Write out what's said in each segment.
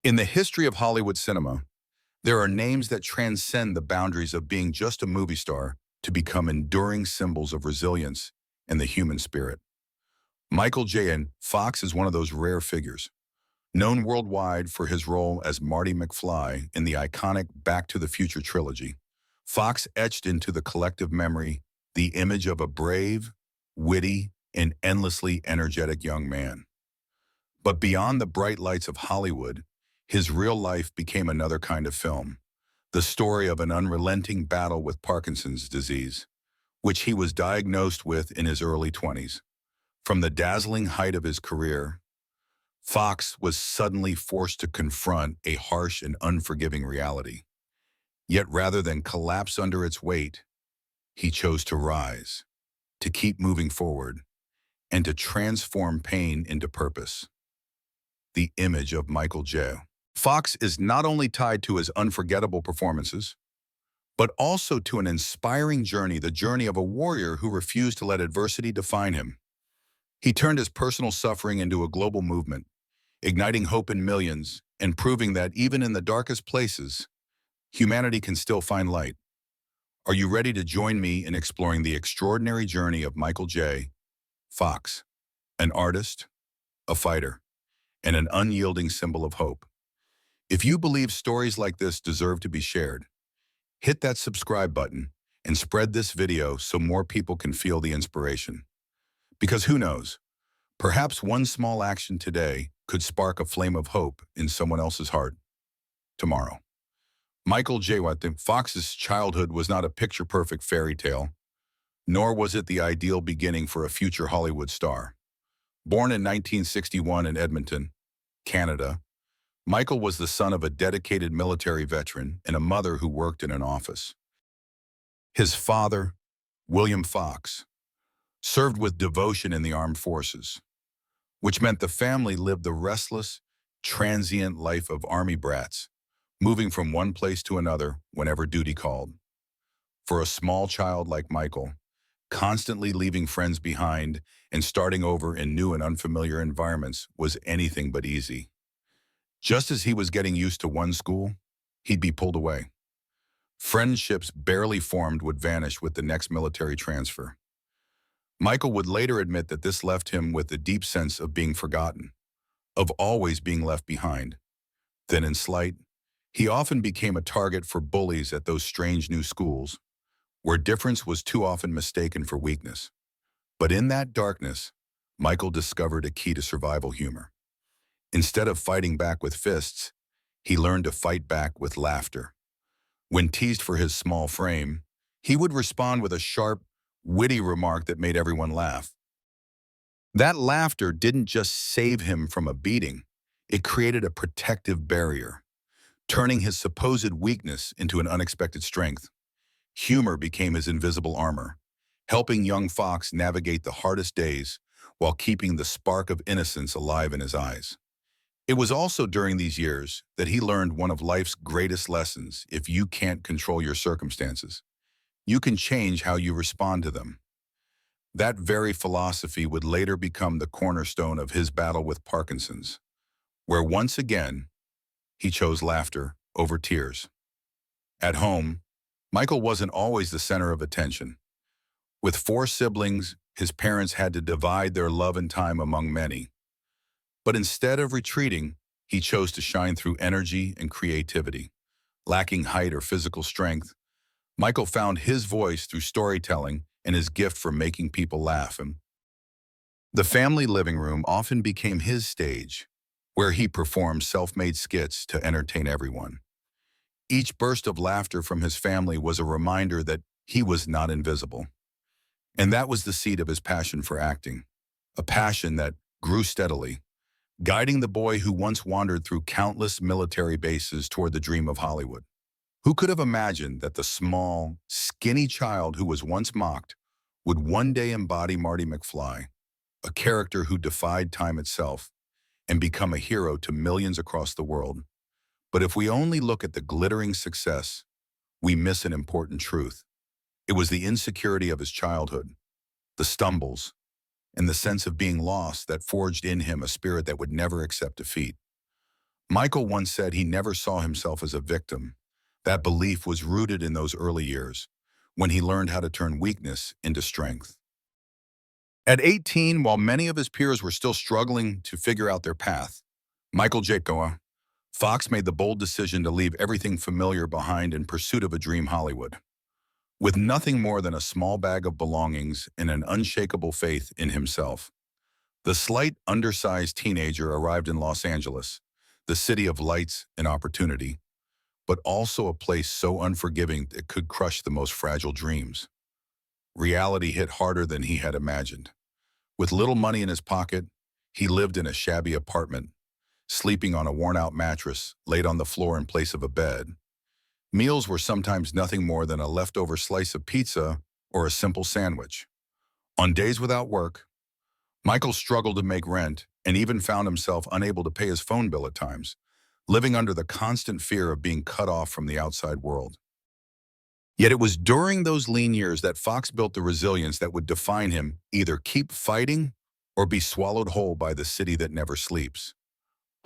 In the history of Hollywood cinema, there are names that transcend the boundaries of being just a movie star to become enduring symbols of resilience and the human spirit. Michael J. Fox is one of those rare figures, known worldwide for his role as Marty McFly in the iconic Back to the Future trilogy. Fox etched into the collective memory the image of a brave, witty, and endlessly energetic young man. But beyond the bright lights of Hollywood, his real life became another kind of film, the story of an unrelenting battle with Parkinson's disease, which he was diagnosed with in his early 20s. From the dazzling height of his career, Fox was suddenly forced to confront a harsh and unforgiving reality. Yet rather than collapse under its weight, he chose to rise, to keep moving forward, and to transform pain into purpose. The image of Michael J. Fox is not only tied to his unforgettable performances, but also to an inspiring journey, the journey of a warrior who refused to let adversity define him. He turned his personal suffering into a global movement, igniting hope in millions and proving that even in the darkest places, humanity can still find light. Are you ready to join me in exploring the extraordinary journey of Michael J. Fox, an artist, a fighter, and an unyielding symbol of hope? If you believe stories like this deserve to be shared, hit that subscribe button and spread this video so more people can feel the inspiration. Because who knows, perhaps one small action today could spark a flame of hope in someone else's heart tomorrow. Michael J. Fox's childhood was not a picture-perfect fairy tale, nor was it the ideal beginning for a future Hollywood star. Born in 1961 in Edmonton, Canada, Michael was the son of a dedicated military veteran and a mother who worked in an office. His father, William Fox, served with devotion in the armed forces, which meant the family lived the restless, transient life of army brats, moving from one place to another whenever duty called. For a small child like Michael, constantly leaving friends behind and starting over in new and unfamiliar environments was anything but easy. Just as he was getting used to one school, he'd be pulled away. Friendships barely formed would vanish with the next military transfer. Michael would later admit that this left him with a deep sense of being forgotten, of always being left behind. Then in slight, he often became a target for bullies at those strange new schools, where difference was too often mistaken for weakness. But in that darkness, Michael discovered a key to survival humor. Instead of fighting back with fists, he learned to fight back with laughter. When teased for his small frame, he would respond with a sharp, witty remark that made everyone laugh. That laughter didn't just save him from a beating, it created a protective barrier, turning his supposed weakness into an unexpected strength. Humor became his invisible armor, helping young Fox navigate the hardest days while keeping the spark of innocence alive in his eyes. It was also during these years that he learned one of life's greatest lessons: if you can't control your circumstances, you can change how you respond to them. That very philosophy would later become the cornerstone of his battle with Parkinson's, where once again, he chose laughter over tears. At home, Michael wasn't always the center of attention. With 4 siblings, his parents had to divide their love and time among many. But instead of retreating, he chose to shine through energy and creativity. Lacking height or physical strength, Michael found his voice through storytelling and his gift for making people laugh. The family living room often became his stage, where he performed self-made skits to entertain everyone. Each burst of laughter from his family was a reminder that he was not invisible. And that was the seed of his passion for acting, a passion that grew steadily, guiding the boy who once wandered through countless military bases toward the dream of Hollywood. Who could have imagined that the small, skinny child who was once mocked would one day embody Marty McFly, a character who defied time itself, and become a hero to millions across the world? But if we only look at the glittering success, we miss an important truth. It was the insecurity of his childhood, the stumbles, and the sense of being lost that forged in him a spirit that would never accept defeat. Michael once said he never saw himself as a victim. That belief was rooted in those early years, when he learned how to turn weakness into strength. At 18, while many of his peers were still struggling to figure out their path, Michael J. Fox made the bold decision to leave everything familiar behind in pursuit of a dream Hollywood. With nothing more than a small bag of belongings and an unshakable faith in himself, the slight, undersized teenager arrived in Los Angeles, the city of lights and opportunity, but also a place so unforgiving it could crush the most fragile dreams. Reality hit harder than he had imagined. With little money in his pocket, he lived in a shabby apartment, sleeping on a worn-out mattress laid on the floor in place of a bed. Meals were sometimes nothing more than a leftover slice of pizza or a simple sandwich. On days without work, Michael struggled to make rent and even found himself unable to pay his phone bill at times, living under the constant fear of being cut off from the outside world. Yet it was during those lean years that Fox built the resilience that would define him: either keep fighting or be swallowed whole by the city that never sleeps.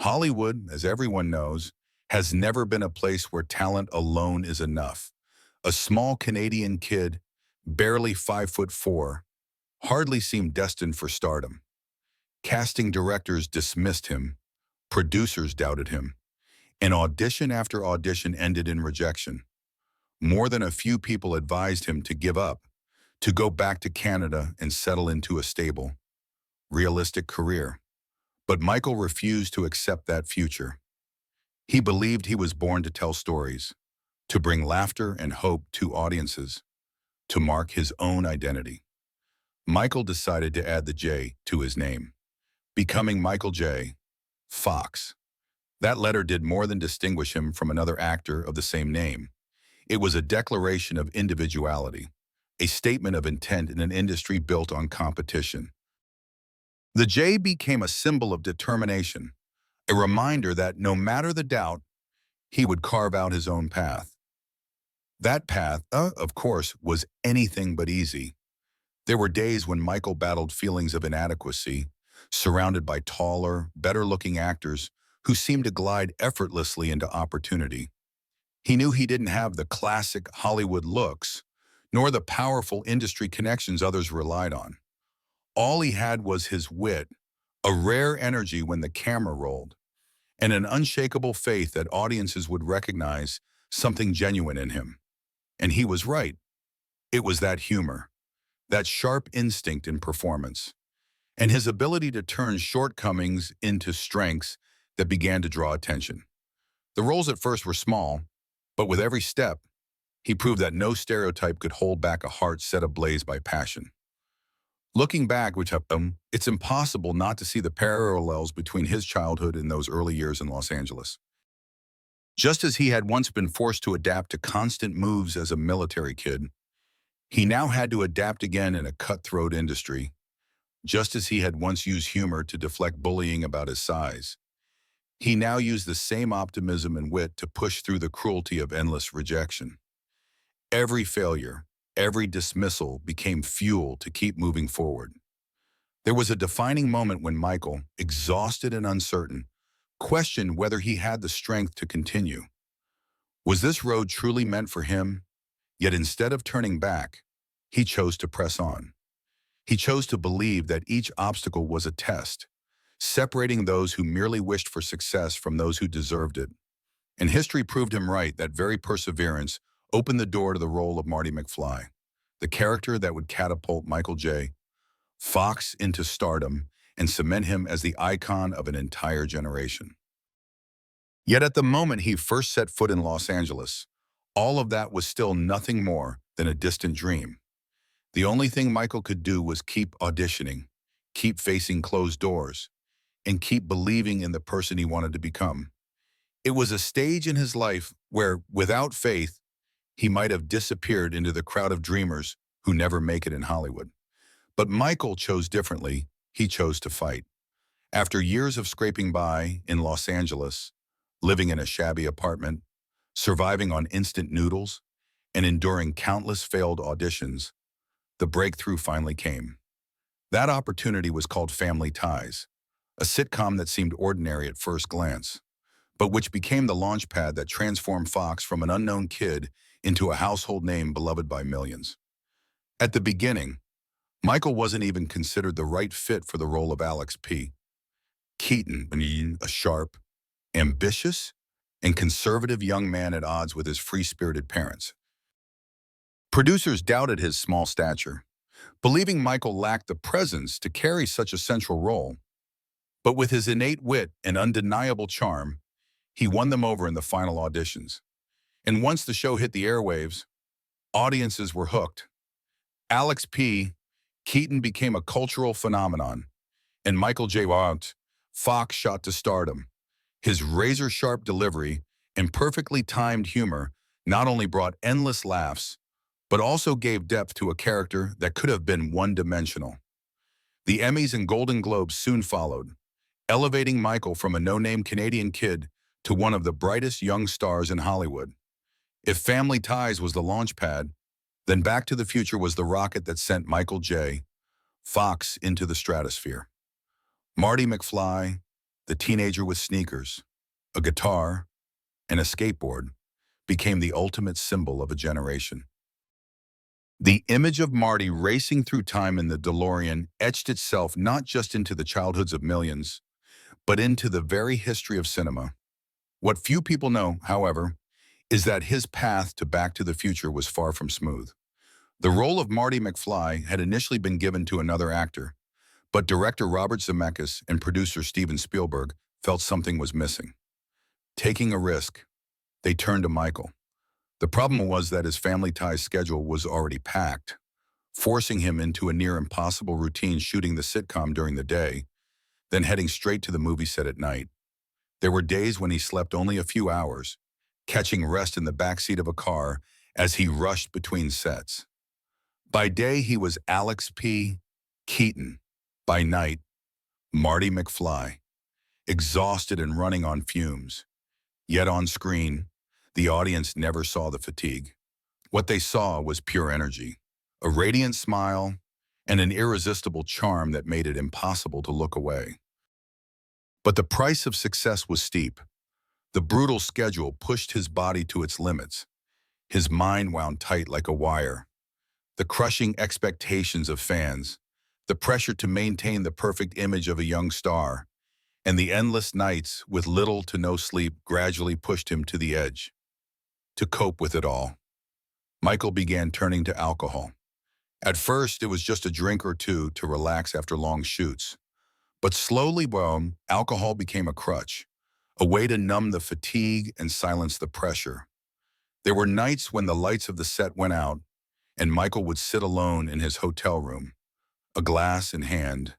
Hollywood, as everyone knows, has never been a place where talent alone is enough. A small Canadian kid, barely 5'4", hardly seemed destined for stardom. Casting directors dismissed him, producers doubted him, and audition after audition ended in rejection. More than a few people advised him to give up, to go back to Canada and settle into a stable, realistic career. But Michael refused to accept that future. He believed he was born to tell stories, to bring laughter and hope to audiences, to mark his own identity. Michael decided to add the J to his name, becoming Michael J. Fox. That letter did more than distinguish him from another actor of the same name. It was a declaration of individuality, a statement of intent in an industry built on competition. The J became a symbol of determination, a reminder that no matter the doubt, he would carve out his own path. That path, of course, was anything but easy. There were days when Michael battled feelings of inadequacy, surrounded by taller, better-looking actors who seemed to glide effortlessly into opportunity. He knew he didn't have the classic Hollywood looks, nor the powerful industry connections others relied on. All he had was his wit, a rare energy when the camera rolled, and an unshakable faith that audiences would recognize something genuine in him. And he was right. It was that humor, that sharp instinct in performance, and his ability to turn shortcomings into strengths that began to draw attention. The roles at first were small, but with every step, he proved that no stereotype could hold back a heart set ablaze by passion. Looking back, it's impossible not to see the parallels between his childhood and those early years in Los Angeles. Just as he had once been forced to adapt to constant moves as a military kid, he now had to adapt again in a cutthroat industry. Just as he had once used humor to deflect bullying about his size, he now used the same optimism and wit to push through the cruelty of endless rejection. Every failure, every dismissal became fuel to keep moving forward. There was a defining moment when Michael, exhausted and uncertain, questioned whether he had the strength to continue. Was this road truly meant for him? Yet instead of turning back, he chose to press on. He chose to believe that each obstacle was a test, separating those who merely wished for success from those who deserved it. And history proved him right. That very perseverance opened the door to the role of Marty McFly, the character that would catapult Michael J. Fox into stardom and cement him as the icon of an entire generation. Yet at the moment he first set foot in Los Angeles, all of that was still nothing more than a distant dream. The only thing Michael could do was keep auditioning, keep facing closed doors, and keep believing in the person he wanted to become. It was a stage in his life where, without faith, he might have disappeared into the crowd of dreamers who never make it in Hollywood. But Michael chose differently. He chose to fight. After years of scraping by in Los Angeles, living in a shabby apartment, surviving on instant noodles, and enduring countless failed auditions, the breakthrough finally came. That opportunity was called Family Ties, a sitcom that seemed ordinary at first glance. but which became the launchpad that transformed Fox from an unknown kid into a household name beloved by millions. At the beginning, Michael wasn't even considered the right fit for the role of Alex P. Keaton, a sharp, ambitious, and conservative young man at odds with his free-spirited parents. Producers doubted his small stature, believing Michael lacked the presence to carry such a central role. But with his innate wit and undeniable charm, he won them over in the final auditions. And once the show hit the airwaves, audiences were hooked. Alex P. Keaton became a cultural phenomenon, and Michael J. Fox shot to stardom. His razor-sharp delivery and perfectly timed humor not only brought endless laughs, but also gave depth to a character that could have been one-dimensional. The Emmys and Golden Globes soon followed, elevating Michael from a no-name Canadian kid to one of the brightest young stars in Hollywood. If Family Ties was the launch pad, then Back to the Future was the rocket that sent Michael J. Fox into the stratosphere. Marty McFly, the teenager with sneakers, a guitar, and a skateboard, became the ultimate symbol of a generation. The image of Marty racing through time in the DeLorean etched itself not just into the childhoods of millions, but into the very history of cinema. What few people know, however, is that his path to Back to the Future was far from smooth. The role of Marty McFly had initially been given to another actor, but director Robert Zemeckis and producer Steven Spielberg felt something was missing. Taking a risk, they turned to Michael. The problem was that his Family Ties schedule was already packed, forcing him into a near-impossible routine shooting the sitcom during the day, then heading straight to the movie set at night. There were days when he slept only a few hours, catching rest in the backseat of a car as he rushed between sets. By day, he was Alex P. Keaton. By night, Marty McFly, exhausted and running on fumes. Yet on screen, the audience never saw the fatigue. What they saw was pure energy, a radiant smile, and an irresistible charm that made it impossible to look away. But the price of success was steep. The brutal schedule pushed his body to its limits. His mind wound tight like a wire. The crushing expectations of fans, the pressure to maintain the perfect image of a young star, and the endless nights with little to no sleep gradually pushed him to the edge. To cope with it all, Michael began turning to alcohol. At first, it was just a drink or two to relax after long shoots. But slowly, alcohol became a crutch, a way to numb the fatigue and silence the pressure. There were nights when the lights of the set went out, and Michael would sit alone in his hotel room, a glass in hand,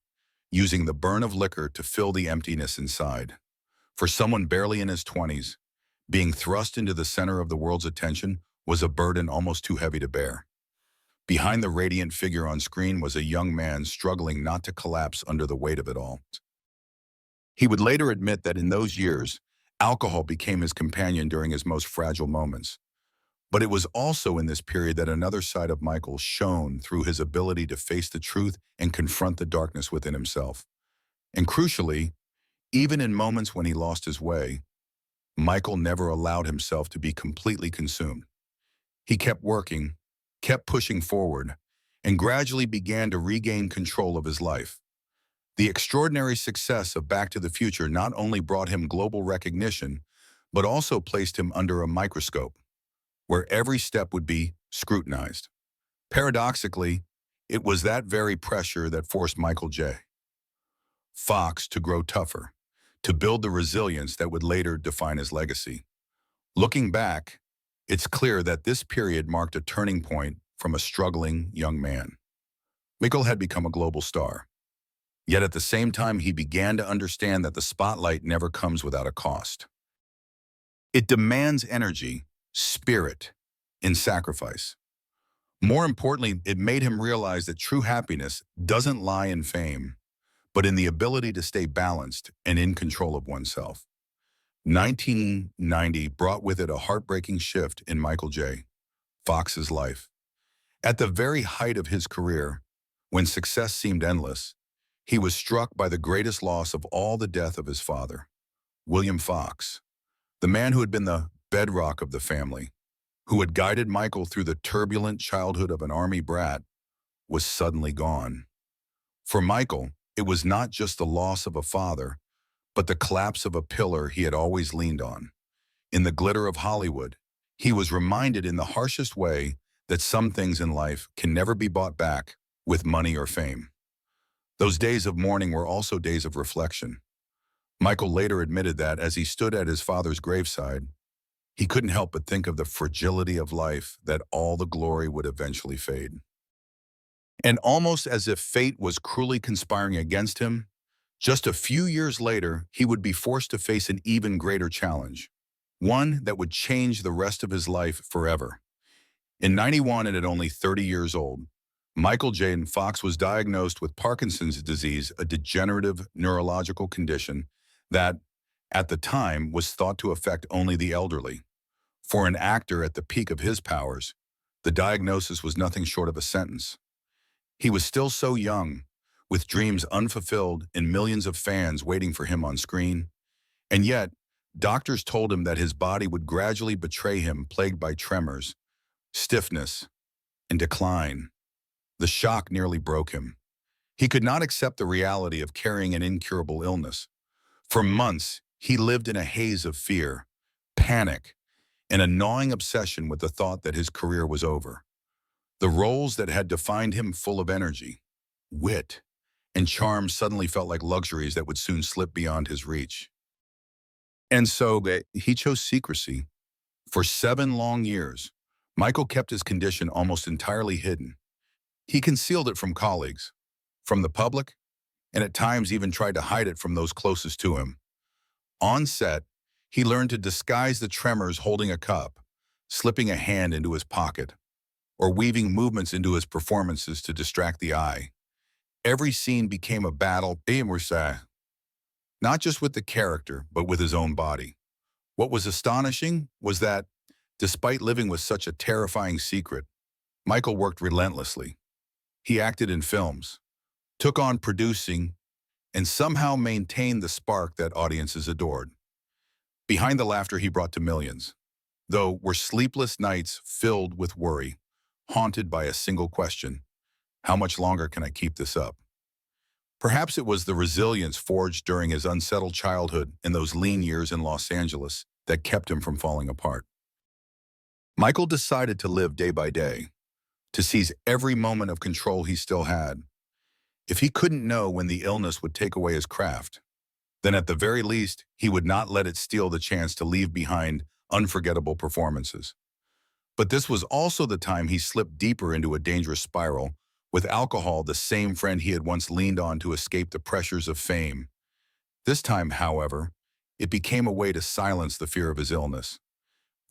using the burn of liquor to fill the emptiness inside. For someone barely in his 20s, being thrust into the center of the world's attention was a burden almost too heavy to bear. Behind the radiant figure on screen was a young man struggling not to collapse under the weight of it all. He would later admit that in those years, alcohol became his companion during his most fragile moments. But it was also in this period that another side of Michael shone through his ability to face the truth and confront the darkness within himself. And crucially, even in moments when he lost his way, Michael never allowed himself to be completely consumed. He kept working, kept pushing forward, and gradually began to regain control of his life. The extraordinary success of Back to the Future not only brought him global recognition, but also placed him under a microscope, where every step would be scrutinized. Paradoxically, it was that very pressure that forced Michael J. Fox to grow tougher, to build the resilience that would later define his legacy. Looking back, it's clear that this period marked a turning point from a struggling young man. Michael had become a global star. Yet at the same time, he began to understand that the spotlight never comes without a cost. It demands energy, spirit, and sacrifice. More importantly, it made him realize that true happiness doesn't lie in fame, but in the ability to stay balanced and in control of oneself. 1990 brought with it a heartbreaking shift in Michael J. Fox's life. At the very height of his career, when success seemed endless, he was struck by the greatest loss of all, the death of his father, William Fox, The man who had been the bedrock of the family, who had guided Michael through the turbulent childhood of an army brat, was suddenly gone. For Michael, it was not just the loss of a father, but the collapse of a pillar he had always leaned on. In the glitter of Hollywood, he was reminded in the harshest way that some things in life can never be bought back with money or fame. Those days of mourning were also days of reflection. Michael later admitted that as he stood at his father's graveside, he couldn't help but think of the fragility of life, that all the glory would eventually fade. And almost as if fate was cruelly conspiring against him, just a few years later, he would be forced to face an even greater challenge, one that would change the rest of his life forever. In 91 and at only 30 years old, Michael J. Fox was diagnosed with Parkinson's disease, a degenerative neurological condition that, at the time, was thought to affect only the elderly. For an actor at the peak of his powers, the diagnosis was nothing short of a sentence. He was still so young, with dreams unfulfilled and millions of fans waiting for him on screen. And yet, doctors told him that his body would gradually betray him, plagued by tremors, stiffness, and decline. The shock nearly broke him. He could not accept the reality of carrying an incurable illness. For months, he lived in a haze of fear, panic, and a gnawing obsession with the thought that his career was over. The roles that had defined him, full of energy, wit, and charm, suddenly felt like luxuries that would soon slip beyond his reach. And so he chose secrecy. For 7 long years, Michael kept his condition almost entirely hidden. He concealed it from colleagues, from the public, and at times even tried to hide it from those closest to him. On set, he learned to disguise the tremors holding a cup, slipping a hand into his pocket, or weaving movements into his performances to distract the eye. Every scene became a battle, not just with the character, but with his own body. What was astonishing was that, despite living with such a terrifying secret, Michael worked relentlessly. He acted in films, took on producing, and somehow maintained the spark that audiences adored. Behind the laughter he brought to millions, though, were sleepless nights filled with worry, haunted by a single question: how much longer can I keep this up? Perhaps it was the resilience forged during his unsettled childhood and those lean years in Los Angeles that kept him from falling apart. Michael decided to live day by day, to seize every moment of control he still had. If he couldn't know when the illness would take away his craft, then at the very least, he would not let it steal the chance to leave behind unforgettable performances. But this was also the time he slipped deeper into a dangerous spiral, with alcohol, the same friend he had once leaned on to escape the pressures of fame. This time, however, it became a way to silence the fear of his illness.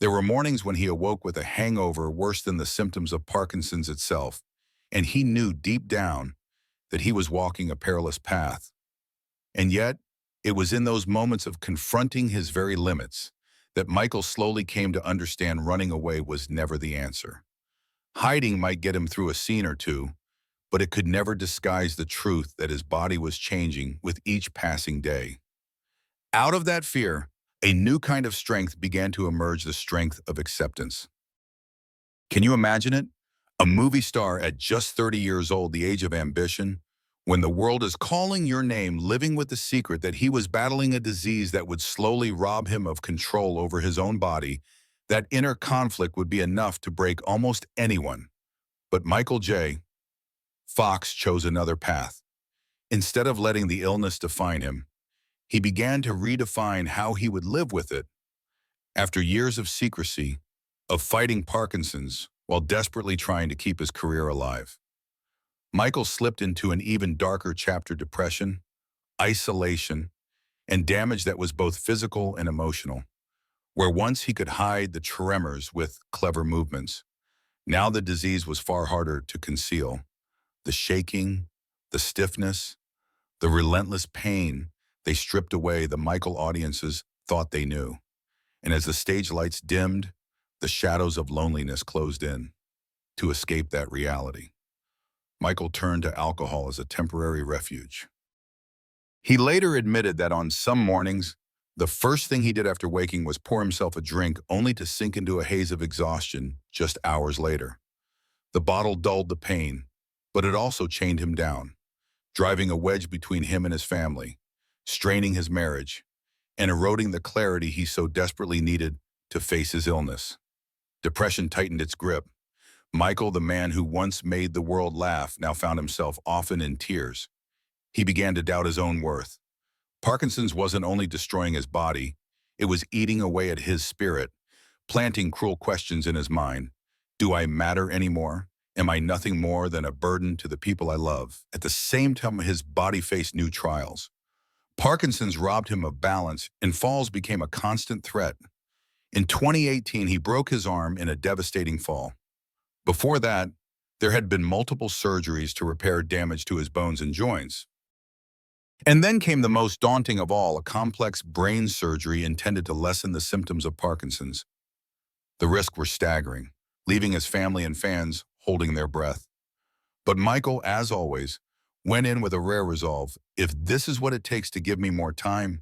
There were mornings when he awoke with a hangover worse than the symptoms of Parkinson's itself, and he knew deep down that he was walking a perilous path. And yet, it was in those moments of confronting his very limits that Michael slowly came to understand running away was never the answer. Hiding might get him through a scene or two, but it could never disguise the truth that his body was changing with each passing day. Out of that fear, a new kind of strength began to emerge, the strength of acceptance. Can you imagine it? A movie star at just 30 years old, the age of ambition, when the world is calling your name, living with the secret that he was battling a disease that would slowly rob him of control over his own body. That inner conflict would be enough to break almost anyone. But Michael J. Fox chose another path. Instead of letting the illness define him, he began to redefine how he would live with it. After years of secrecy, of fighting Parkinson's while desperately trying to keep his career alive, Michael slipped into an even darker chapter: depression, isolation, and damage that was both physical and emotional. Where once he could hide the tremors with clever movements, now the disease was far harder to conceal. The shaking, the stiffness, the relentless pain, they stripped away the Michael audiences thought they knew. And as the stage lights dimmed, the shadows of loneliness closed in. To escape that reality, Michael turned to alcohol as a temporary refuge. He later admitted that on some mornings, The first thing he did after waking was pour himself a drink, only to sink into a haze of exhaustion just hours later. The bottle dulled the pain, but it also chained him down, driving a wedge between him and his family, straining his marriage, and eroding the clarity he so desperately needed to face his illness. Depression tightened its grip. Michael, the man who once made the world laugh, now found himself often in tears. He began to doubt his own worth. Parkinson's wasn't only destroying his body, it was eating away at his spirit, planting cruel questions in his mind. Do I matter anymore? Am I nothing more than a burden to the people I love? At the same time, his body faced new trials. Parkinson's robbed him of balance, and falls became a constant threat. In 2018, he broke his arm in a devastating fall. Before that, there had been multiple surgeries to repair damage to his bones and joints. And then came the most daunting of all, a complex brain surgery intended to lessen the symptoms of Parkinson's. The risks were staggering, leaving his family and fans holding their breath. But Michael, as always, went in with a rare resolve. If this is what it takes to give me more time,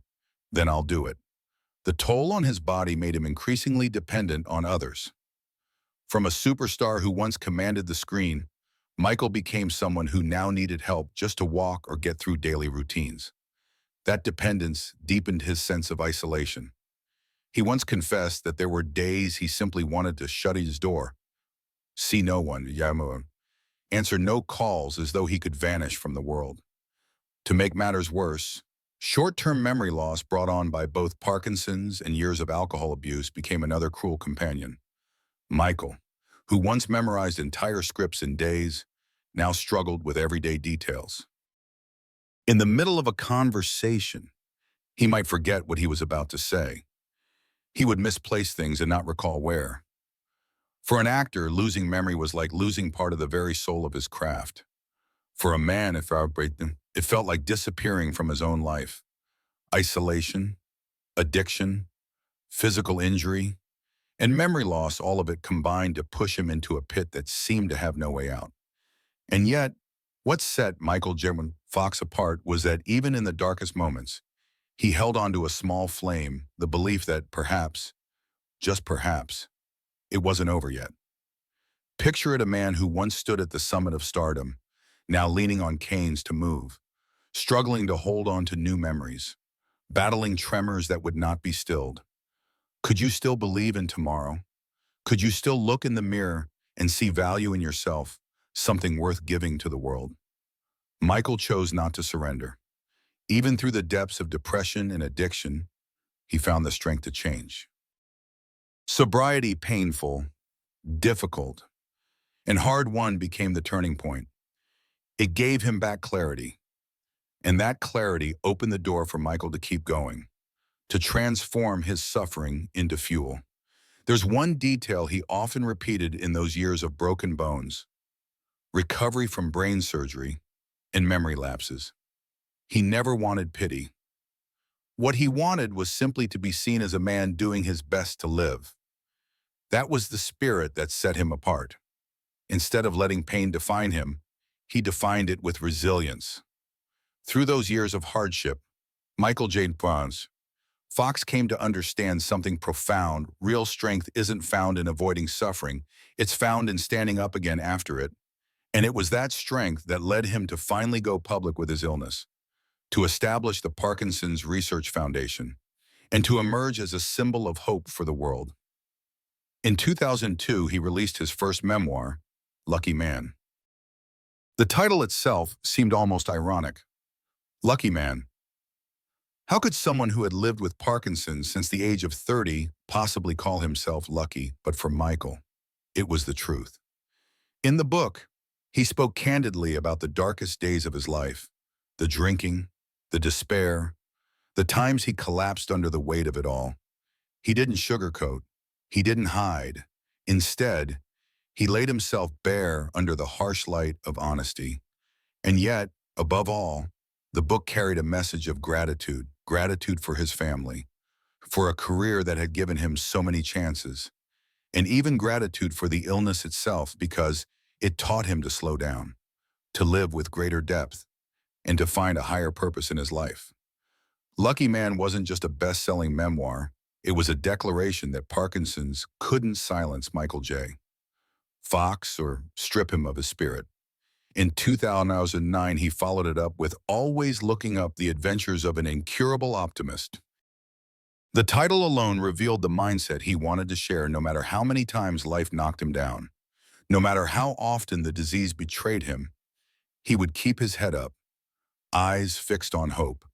then I'll do it. The toll on his body made him increasingly dependent on others. From a superstar who once commanded the screen, Michael became someone who now needed help just to walk or get through daily routines. That dependence deepened his sense of isolation. He once confessed that there were days he simply wanted to shut his door, see no one, answer no calls, as though he could vanish from the world. To make matters worse, short-term memory loss brought on by both Parkinson's and years of alcohol abuse became another cruel companion. Michael, who once memorized entire scripts in days, now struggled with everyday details. In the middle of a conversation, he might forget what he was about to say. He would misplace things and not recall where. For an actor, losing memory was like losing part of the very soul of his craft. For a man, it felt like disappearing from his own life. Isolation, addiction, physical injury, and memory loss, all of it combined to push him into a pit that seemed to have no way out. And yet, what set Michael J. Fox apart was that even in the darkest moments, he held on to a small flame, the belief that perhaps, just perhaps, it wasn't over yet. Picture it, a man who once stood at the summit of stardom, now leaning on canes to move, struggling to hold on to new memories, battling tremors that would not be stilled. Could you still believe in tomorrow? Could you still look in the mirror and see value in yourself, something worth giving to the world? Michael chose not to surrender. Even through the depths of depression and addiction, he found the strength to change. Sobriety, painful, difficult, and hard-won, became the turning point. It gave him back clarity, and that clarity opened the door for Michael to keep going, to transform his suffering into fuel. There's one detail he often repeated in those years of broken bones: recovery from brain surgery and memory lapses. He never wanted pity. What he wanted was simply to be seen as a man doing his best to live. That was the spirit that set him apart. Instead of letting pain define him, he defined it with resilience. Through those years of hardship, Michael J. Fox came to understand something profound. Real strength isn't found in avoiding suffering, it's found in standing up again after it. And it was that strength that led him to finally go public with his illness, to establish the Parkinson's Research Foundation, and to emerge as a symbol of hope for the world. In 2002, he released his first memoir, Lucky Man. The title itself seemed almost ironic. Lucky Man. How could someone who had lived with Parkinson's since the age of 30 possibly call himself lucky? But for Michael, it was the truth. In the book, he spoke candidly about the darkest days of his life, the drinking, the despair, the times he collapsed under the weight of it all. He didn't sugarcoat. He didn't hide. Instead, he laid himself bare under the harsh light of honesty. And yet, above all, the book carried a message of gratitude, gratitude for his family, for a career that had given him so many chances, and even gratitude for the illness itself, because it taught him to slow down, to live with greater depth, and to find a higher purpose in his life. Lucky Man wasn't just a best-selling memoir. It was a declaration that Parkinson's couldn't silence Michael J. Fox or strip him of his spirit. In 2009, he followed it up with Always Looking Up: The Adventures of an Incurable Optimist. The title alone revealed the mindset he wanted to share no matter how many times life knocked him down. No matter how often the disease betrayed him, he would keep his head up, eyes fixed on hope.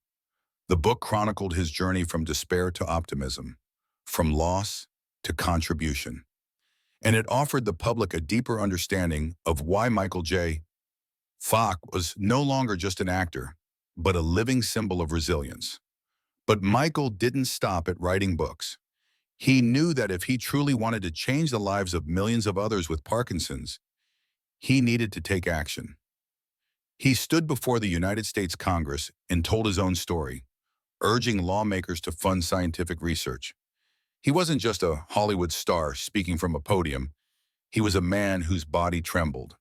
The book chronicled his journey from despair to optimism, from loss to contribution. And it offered the public a deeper understanding of why Michael J. Fox was no longer just an actor, but a living symbol of resilience. But Michael didn't stop at writing books. He knew that if he truly wanted to change the lives of millions of others with Parkinson's, he needed to take action. He stood before the United States Congress and told his own story, urging lawmakers to fund scientific research. He wasn't just a Hollywood star speaking from a podium. He was a man whose body trembled,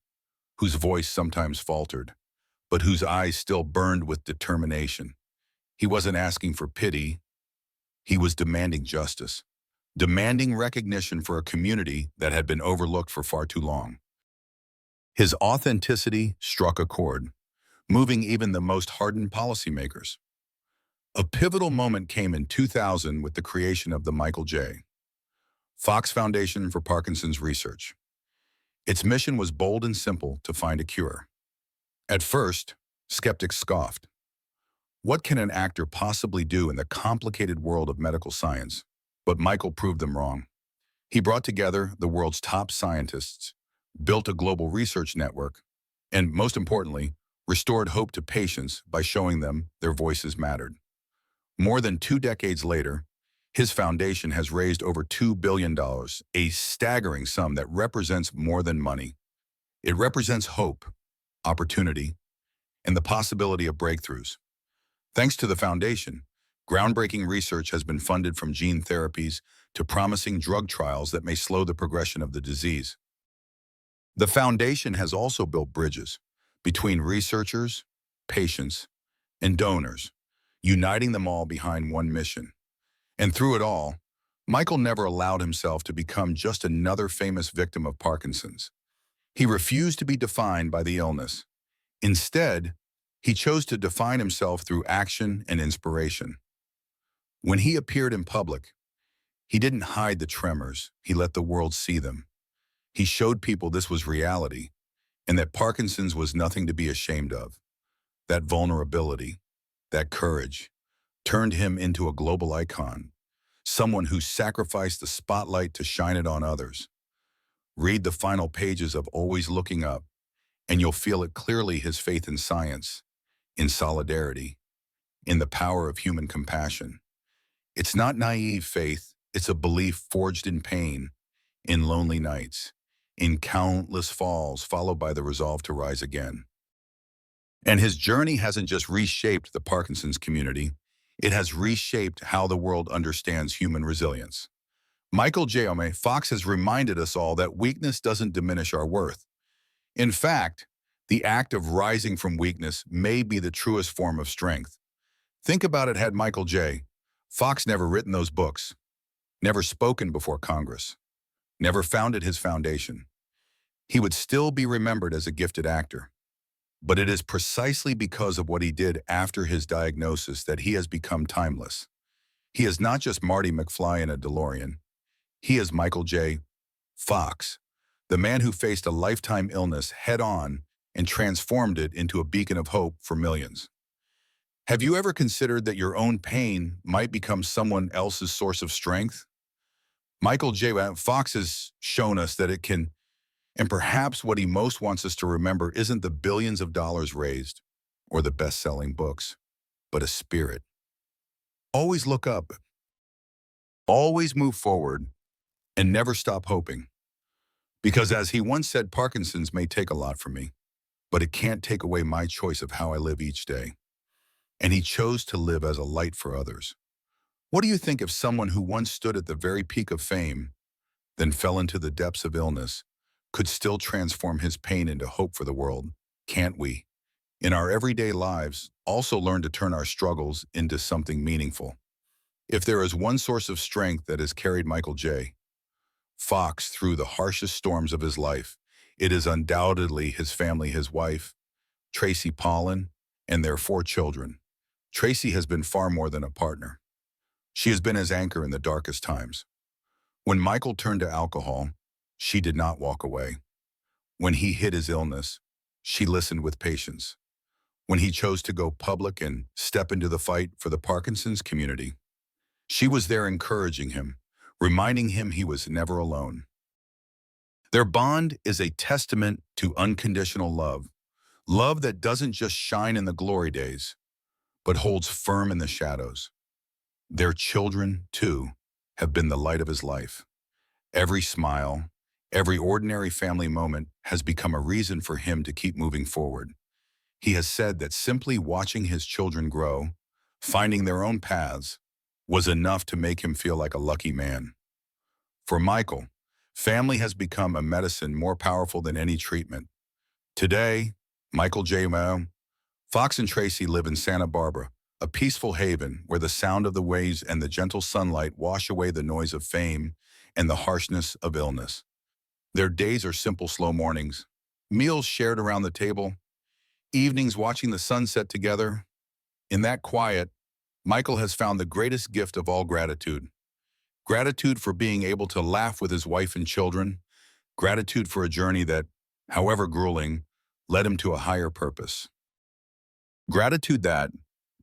whose voice sometimes faltered, but whose eyes still burned with determination. He wasn't asking for pity. He was demanding justice, demanding recognition for a community that had been overlooked for far too long. His authenticity struck a chord, moving even the most hardened policymakers. A pivotal moment came in 2000 with the creation of the Michael J. Fox Foundation for Parkinson's Research. Its mission was bold and simple: to find a cure. At first, skeptics scoffed. What can an actor possibly do in the complicated world of medical science? But Michael proved them wrong. He brought together the world's top scientists, built a global research network, and most importantly, restored hope to patients by showing them their voices mattered. More than 2 decades later, his foundation has raised over $2 billion, a staggering sum that represents more than money. It represents hope, opportunity, and the possibility of breakthroughs. Thanks to the foundation, groundbreaking research has been funded, from gene therapies to promising drug trials that may slow the progression of the disease. The foundation has also built bridges between researchers, patients, and donors, uniting them all behind one mission. And through it all, Michael never allowed himself to become just another famous victim of Parkinson's. He refused to be defined by the illness. Instead, he chose to define himself through action and inspiration. When he appeared in public, he didn't hide the tremors. He let the world see them. He showed people this was reality, and that Parkinson's was nothing to be ashamed of. That vulnerability, that courage, turned him into a global icon, someone who sacrificed the spotlight to shine it on others. Read the final pages of Always Looking Up, and you'll feel it clearly: his faith in science, in solidarity, in the power of human compassion. It's not naive faith, it's a belief forged in pain, in lonely nights, in countless falls, followed by the resolve to rise again. And his journey hasn't just reshaped the Parkinson's community, it has reshaped how the world understands human resilience. Michael J. Fox has reminded us all that weakness doesn't diminish our worth. In fact, the act of rising from weakness may be the truest form of strength. Think about it: had Michael J. Fox never written those books, never spoken before Congress, never founded his foundation, he would still be remembered as a gifted actor. But it is precisely because of what he did after his diagnosis that he has become timeless. He is not just Marty McFly in a DeLorean. He is Michael J. Fox, the man who faced a lifetime illness head-on and transformed it into a beacon of hope for millions. Have you ever considered that your own pain might become someone else's source of strength? Michael J. Fox has shown us that it can. And perhaps what he most wants us to remember isn't the billions of dollars raised or the best-selling books, but a spirit. Always look up, always move forward, and never stop hoping. Because as he once said, Parkinson's may take a lot from me, but it can't take away my choice of how I live each day. And he chose to live as a light for others. What do you think if someone who once stood at the very peak of fame, then fell into the depths of illness, could still transform his pain into hope for the world? Can't we? in our everyday lives, also learn to turn our struggles into something meaningful. If there is one source of strength that has carried Michael J. Fox through the harshest storms of his life, it is undoubtedly his family, his wife, Tracy Pollan, and their 4 children. Tracy has been far more than a partner. She has been his anchor in the darkest times. When Michael turned to alcohol, she did not walk away. When he hid his illness, she listened with patience. When he chose to go public and step into the fight for the Parkinson's community, she was there encouraging him, reminding him he was never alone. Their bond is a testament to unconditional love, love that doesn't just shine in the glory days, but holds firm in the shadows. Their children, too, have been the light of his life. Every smile, every ordinary family moment has become a reason for him to keep moving forward. He has said that simply watching his children grow, finding their own paths, was enough to make him feel like a lucky man. For Michael, family has become a medicine more powerful than any treatment. Today, Michael J. Fox and Tracy live in Santa Barbara, a peaceful haven where the sound of the waves and the gentle sunlight wash away the noise of fame and the harshness of illness. Their days are simple, slow mornings, meals shared around the table, evenings watching the sunset together. In that quiet, Michael has found the greatest gift of all: gratitude. Gratitude for being able to laugh with his wife and children. Gratitude for a journey that, however grueling, led him to a higher purpose. Gratitude that,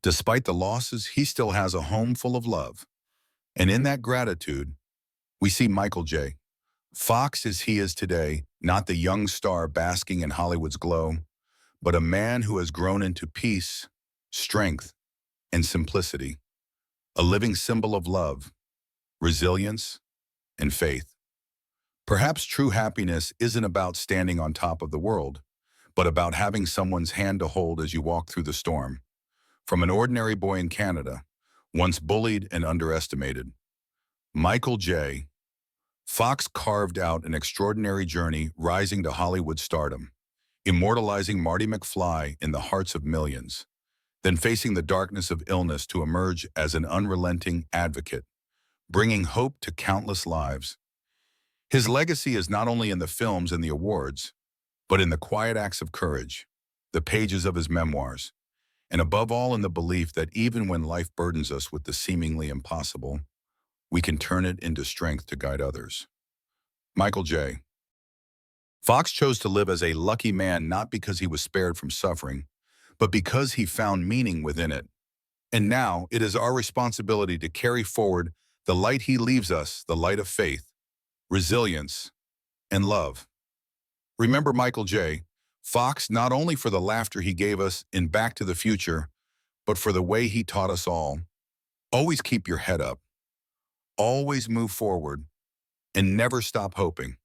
despite the losses, he still has a home full of love. And in that gratitude, we see Michael J. Fox as he is today, not the young star basking in Hollywood's glow, but a man who has grown into peace, strength, and simplicity, a living symbol of love, resilience, and faith. Perhaps true happiness isn't about standing on top of the world, but about having someone's hand to hold as you walk through the storm. From an ordinary boy in Canada, once bullied and underestimated, Michael J. Fox carved out an extraordinary journey, rising to Hollywood stardom, immortalizing Marty McFly in the hearts of millions, then facing the darkness of illness to emerge as an unrelenting advocate, bringing hope to countless lives. His legacy is not only in the films and the awards, but in the quiet acts of courage, the pages of his memoirs, and above all in the belief that even when life burdens us with the seemingly impossible, we can turn it into strength to guide others. Michael J. Fox chose to live as a lucky man not because he was spared from suffering, but because he found meaning within it. And now it is our responsibility to carry forward the light he leaves us, the light of faith, resilience, and love. Remember Michael J. Fox not only for the laughter he gave us in Back to the Future, but for the way he taught us all. Always keep your head up, always move forward, and never stop hoping.